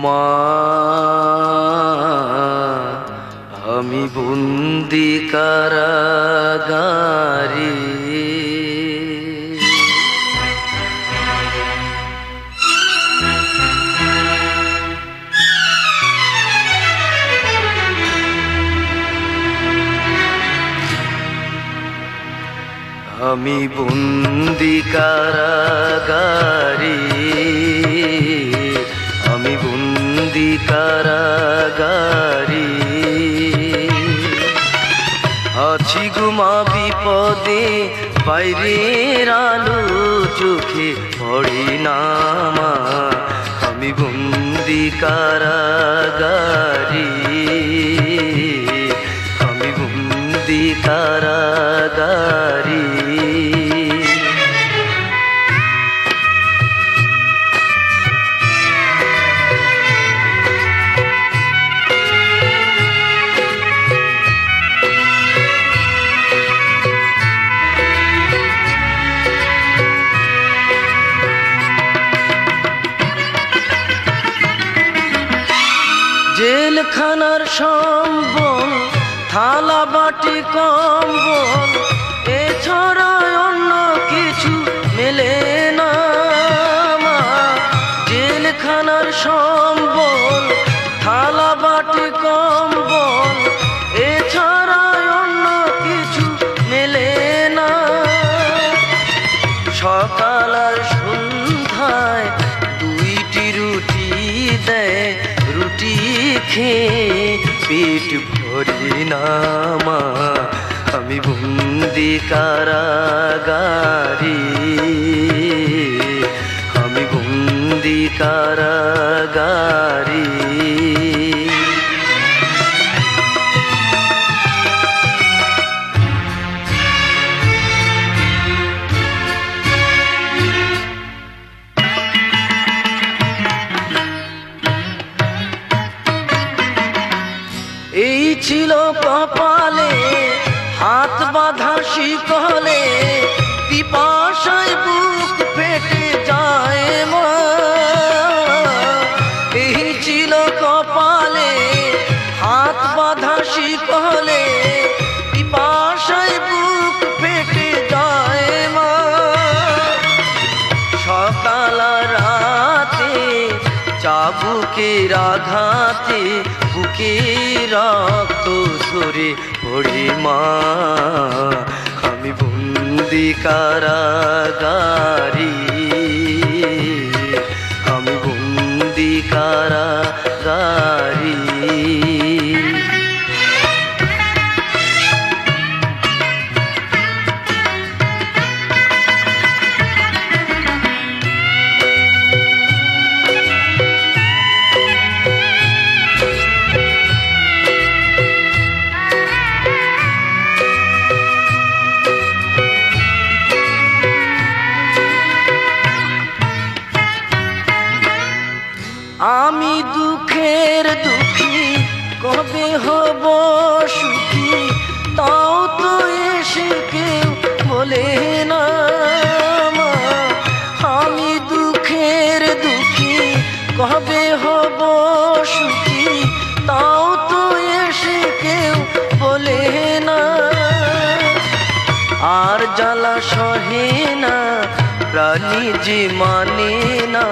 মা আমি বন্দি কারাগারে, আমি বন্দি কারাগারে, আমি বন্দি কারাগারে, আছি গুমা বিপদে, বাইরের আলো চোখে পড়ে না মা, আমি বন্দি কারাগারে, আমি বন্দি কারাগারে। জেলখানার সম্বল, থালা বাটি কম্বল, এছাড়া অন্য কিছু মেলে না মা। জেলখানার সম্বল, থালা বাটি কম্বল, এছাড়া অন্য কিছু মেলে না। সকাল আর সন্ধ্যায় দুইটি রুটি দেয়, রুটি খেয়ে পেট ভরি না মা, আমি বন্দি কারাগারে, আমি বন্দি কারাগারে। এই ছিল কপালে হাত বাঁধা শিকলে, পিপাসায় বুক ফেটে যায় মা। এই ছিল কপালে হাত বাঁধা শিকলে, পিপাসায় বুক ফেটে যায় মা। সকাল রাতে চাবুকের আঘাতে বুকে রক্ত ঝরে পড়ে মা, আমি বন্দি কারাগারে, আমি বন্দি কারাগারে। আমি দুঃখের দুঃখী, কবে হব সুখী, তাও তো এসে কেউ বলে না মা। আমি দুঃখের দুঃখী, কবে হব সুখী, তাও তো এসে কেউ বলে না। আর জ্বালা সহে না, প্রাণী যে মানে না,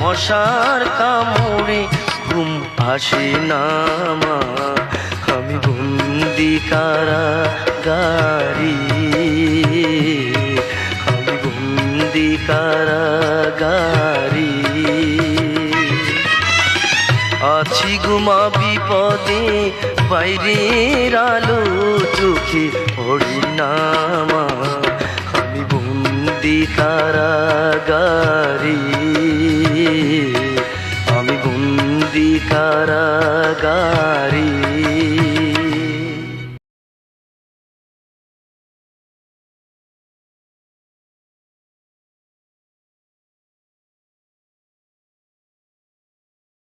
মশার কামড়ে ঘুম আসে না মা, আমি বন্দি কারাগারে, আমি বন্দি কারাগারে। আছি গুমা বিপদে, বাইরের আলো চোখে পড়ে না মা, আমি বন্দি কারাগারে, আমি বন্দি কারাগারে।